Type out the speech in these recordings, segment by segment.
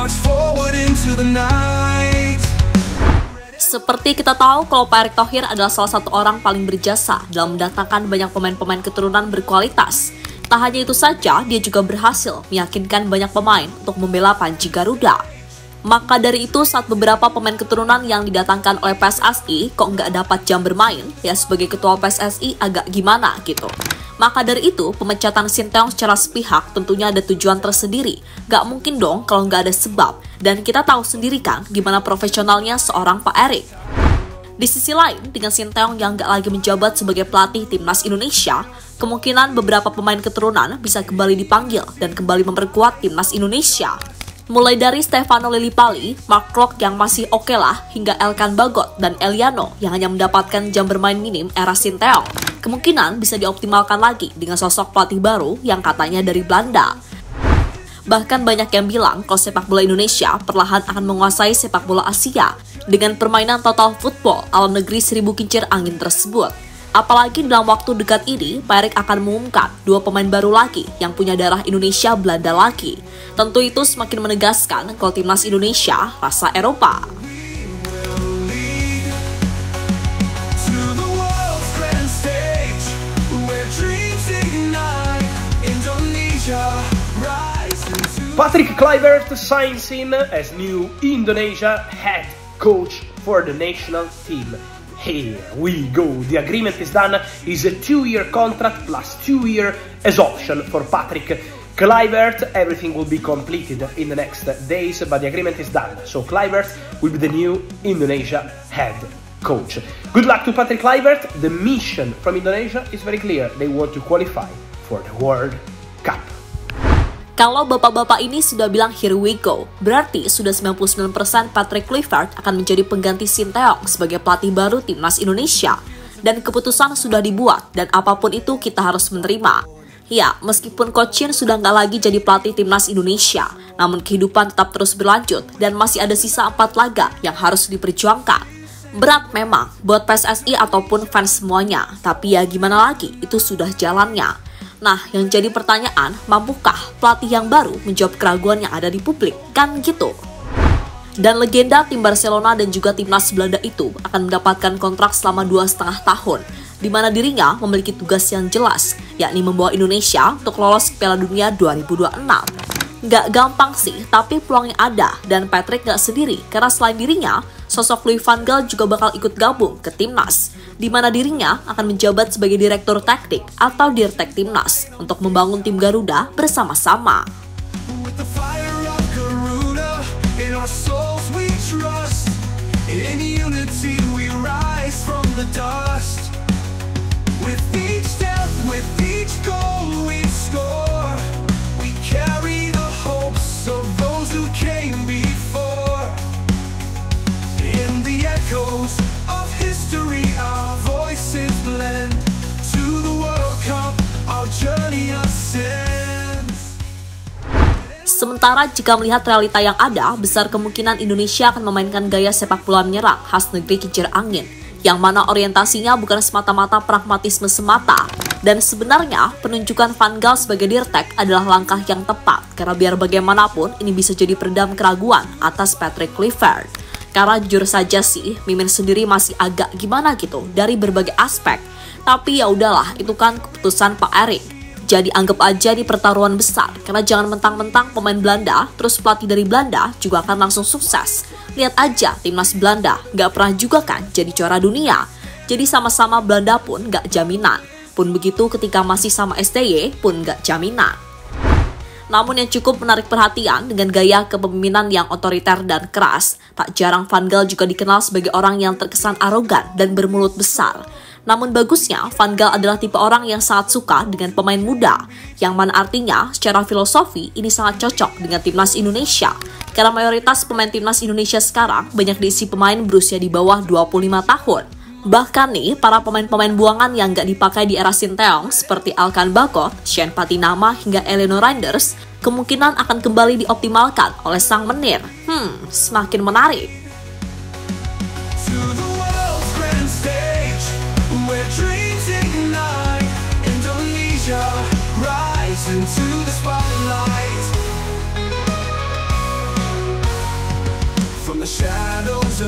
march forward into the night. Seperti kita tahu kalau Pak Erick Thohir adalah salah satu orang paling berjasa dalam mendatangkan banyak pemain-pemain keturunan berkualitas. Tak hanya itu saja, dia juga berhasil meyakinkan banyak pemain untuk membela Panji Garuda. Maka dari itu, saat beberapa pemain keturunan yang didatangkan oleh PSSI kok nggak dapat jam bermain, ya sebagai ketua PSSI agak gimana gitu. Maka dari itu, pemecatan Sinteyong secara sepihak tentunya ada tujuan tersendiri. Nggak mungkin dong kalau nggak ada sebab. Dan kita tahu sendiri kan gimana profesionalnya seorang Pak Erick. Di sisi lain, dengan Sinteyong yang nggak lagi menjabat sebagai pelatih timnas Indonesia, kemungkinan beberapa pemain keturunan bisa kembali dipanggil dan kembali memperkuat timnas Indonesia. Mulai dari Stefano Lillipali, Mark Klok yang masih oke lah, hingga Elkan Bagot dan Eliano yang hanya mendapatkan jam bermain minim era Sinteyong. Kemungkinan bisa dioptimalkan lagi dengan sosok pelatih baru yang katanya dari Belanda. Bahkan banyak yang bilang kalau sepak bola Indonesia perlahan akan menguasai sepak bola Asia dengan permainan total football ala negeri 1000 kincir angin tersebut. Apalagi dalam waktu dekat ini, Pak Erick akan mengumumkan 2 pemain baru lagi yang punya darah Indonesia Belanda lagi. Tentu itu semakin menegaskan kalau timnas Indonesia rasa Eropa. Patrick Kluivert signs in as new Indonesia head coach for the national team. Here we go. The agreement is done. It's a 2-year contract plus 2-year as option for Patrick Kluivert. Everything will be completed in the next days, but the agreement is done. So Kluivert will be the new Indonesia head coach. Good luck to Patrick Kluivert. The mission from Indonesia is very clear. They want to qualify for the World Cup. Kalau bapak-bapak ini sudah bilang here we go, berarti sudah 99% Patrick Kluivert akan menjadi pengganti Sinteyong sebagai pelatih baru timnas Indonesia. Dan keputusan sudah dibuat, dan apapun itu kita harus menerima. Ya, meskipun Coach Shin sudah nggak lagi jadi pelatih timnas Indonesia, namun kehidupan tetap terus berlanjut dan masih ada sisa 4 laga yang harus diperjuangkan. Berat memang buat PSSI ataupun fans semuanya, tapi ya gimana lagi, itu sudah jalannya. Nah, yang jadi pertanyaan, mampukah pelatih yang baru menjawab keraguan yang ada di publik? Kan gitu. Dan legenda tim Barcelona dan juga timnas Belanda itu akan mendapatkan kontrak selama 2,5 tahun, di mana dirinya memiliki tugas yang jelas, yakni membawa Indonesia untuk lolos ke Piala Dunia 2026. Nggak gampang sih, tapi peluangnya ada, dan Patrick nggak sendiri, karena selain dirinya, sosok Louis van Gaal juga bakal ikut gabung ke timnas, di mana dirinya akan menjabat sebagai direktur taktik atau dirtek timnas untuk membangun tim Garuda bersama-sama. Sementara jika melihat realita yang ada, besar kemungkinan Indonesia akan memainkan gaya sepak bola menyerang khas negeri kincir angin, yang mana orientasinya bukan semata-mata pragmatisme semata. Dan sebenarnya, penunjukan Van Gaal sebagai dirtek adalah langkah yang tepat, karena biar bagaimanapun ini bisa jadi peredam keraguan atas Patrick Kluivert. Karena jujur saja sih, Mimin sendiri masih agak gimana gitu dari berbagai aspek. Tapi ya udahlah, itu kan keputusan Pak Erick. Jadi anggap aja di pertaruhan besar, karena jangan mentang-mentang pemain Belanda, terus pelatih dari Belanda juga akan langsung sukses. Lihat aja timnas Belanda, nggak pernah juga kan jadi juara dunia. Jadi sama-sama Belanda pun nggak jaminan. Pun begitu ketika masih sama STY pun nggak jaminan. Namun yang cukup menarik perhatian dengan gaya kepemimpinan yang otoriter dan keras, tak jarang Van Gaal juga dikenal sebagai orang yang terkesan arogan dan bermulut besar. Namun bagusnya, Van Gaal adalah tipe orang yang sangat suka dengan pemain muda, yang mana artinya secara filosofi ini sangat cocok dengan timnas Indonesia. Karena mayoritas pemain timnas Indonesia sekarang banyak diisi pemain berusia di bawah 25 tahun. Bahkan nih, para pemain-pemain buangan yang gak dipakai di era Sinteyong seperti Elkan Bagot, Shane Patinama hingga Eleno Reinders kemungkinan akan kembali dioptimalkan oleh sang menir. Semakin menarik. Into the spotlight.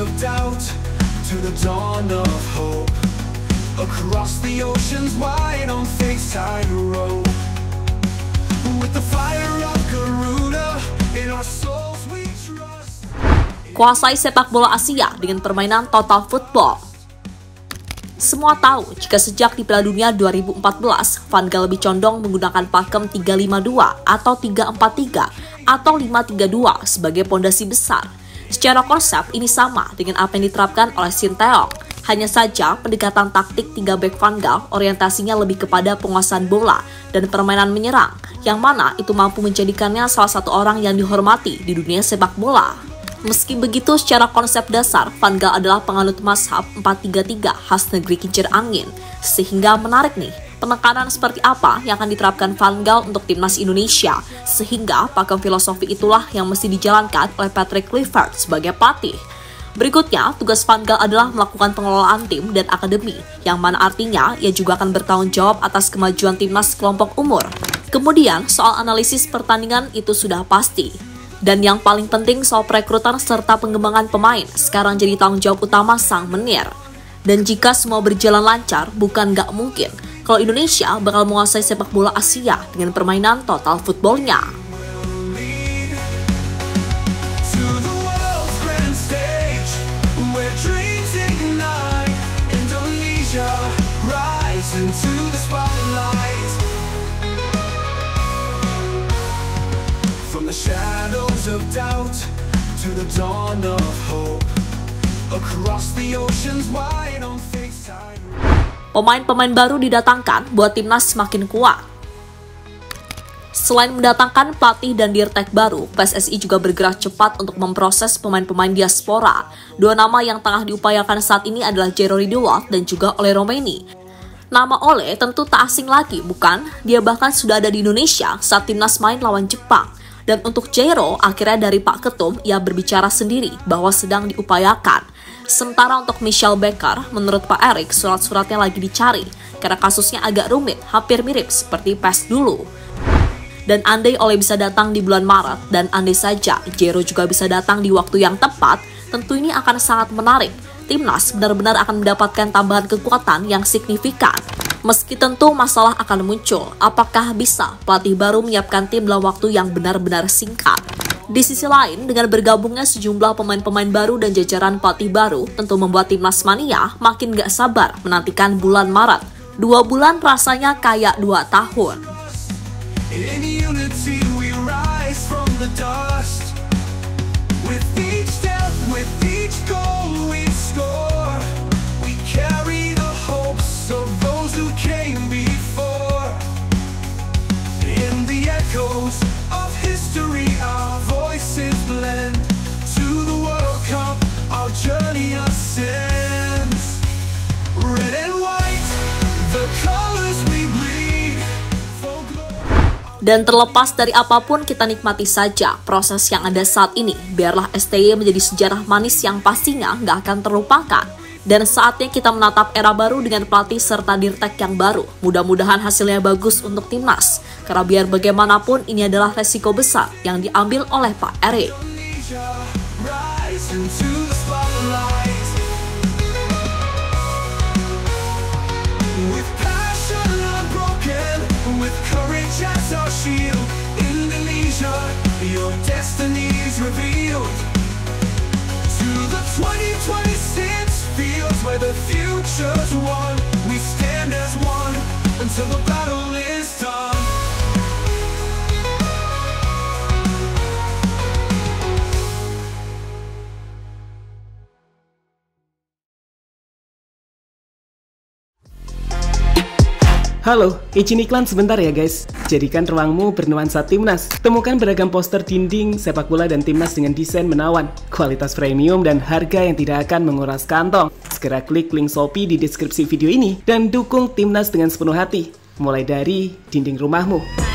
of doubt to the dawn of hope. Across the oceans wide on faith's tightrope. With the fire of Garuda in our souls we trust. Kuasai sepak bola Asia dengan permainan total football. Semua tahu jika sejak di Piala Dunia 2014, Van Gaal lebih condong menggunakan pakem 3-5-2 atau 3-4-3 atau 5-3-2 sebagai pondasi besar. Secara konsep ini sama dengan apa yang diterapkan oleh Shin Tae-yong. Hanya saja pendekatan taktik 3 back Van Gaal orientasinya lebih kepada penguasaan bola dan permainan menyerang, yang mana itu mampu menjadikannya salah satu orang yang dihormati di dunia sepak bola. Meski begitu, secara konsep dasar, Van Gaal adalah penganut mazhab 4-3-3 khas negeri kincir angin. Sehingga menarik nih, penekanan seperti apa yang akan diterapkan Van Gaal untuk timnas Indonesia. Sehingga pakem filosofi itulah yang mesti dijalankan oleh Patrick Kluivert sebagai pelatih. Berikutnya, tugas Van Gaal adalah melakukan pengelolaan tim dan akademi, yang mana artinya ia juga akan bertanggung jawab atas kemajuan timnas kelompok umur. Kemudian, soal analisis pertandingan itu sudah pasti. Dan yang paling penting soal perekrutan serta pengembangan pemain sekarang jadi tanggung jawab utama sang menir. Dan jika semua berjalan lancar, bukan nggak mungkin kalau Indonesia bakal menguasai sepak bola Asia dengan permainan total footballnya. From the shadows of doubt to the dawn of hope. Across the oceans wide on faith's tightrope. Pemain-pemain baru didatangkan buat timnas semakin kuat. Selain mendatangkan pelatih dan dirtek baru, PSSI juga bergerak cepat untuk memproses pemain-pemain diaspora. 2 nama yang tengah diupayakan saat ini adalah Jairo Riedewald dan juga Ole Romaini. Nama Ole tentu tak asing lagi, bukan? Dia bahkan sudah ada di Indonesia saat timnas main lawan Jepang. Dan untuk Jairo, akhirnya dari Pak Ketum, ia berbicara sendiri bahwa sedang diupayakan. Sementara untuk Michelle Becker, menurut Pak Erik, surat-suratnya lagi dicari, karena kasusnya agak rumit, hampir mirip seperti PES dulu. Dan andai Ole bisa datang di bulan Maret, dan andai saja Jairo juga bisa datang di waktu yang tepat, tentu ini akan sangat menarik. Timnas benar-benar akan mendapatkan tambahan kekuatan yang signifikan. Meski tentu masalah akan muncul, apakah bisa pelatih baru menyiapkan tim dalam waktu yang benar-benar singkat? Di sisi lain, dengan bergabungnya sejumlah pemain-pemain baru dan jajaran pelatih baru, tentu membuat timnas mania makin gak sabar menantikan bulan Maret. 2 bulan rasanya kayak 2 tahun. In unity we rise from the dust. With each step, with each goal we score. We carry the hopes of those who came before. In the echoes of history our voices blend. To the World Cup our journey ascends. Red and white, the colors we bleed. Dan terlepas dari apapun, kita nikmati saja proses yang ada saat ini. Biarlah STY menjadi sejarah manis yang pastinya nggak akan terlupakan. Dan saatnya kita menatap era baru dengan pelatih serta dirtek yang baru. Mudah-mudahan hasilnya bagus untuk timnas. Karena biar bagaimanapun ini adalah resiko besar yang diambil oleh Pak Erik. Indonesia, your destiny's revealed. To the 2026 fields where the future's won. We stand as one until the battle is done. Halo, izin iklan sebentar ya guys. Jadikan ruangmu bernuansa timnas. Temukan beragam poster dinding, sepak bola dan timnas dengan desain menawan, kualitas premium dan harga yang tidak akan menguras kantong. Segera klik link Shopee di deskripsi video ini dan dukung timnas dengan sepenuh hati. Mulai dari dinding rumahmu.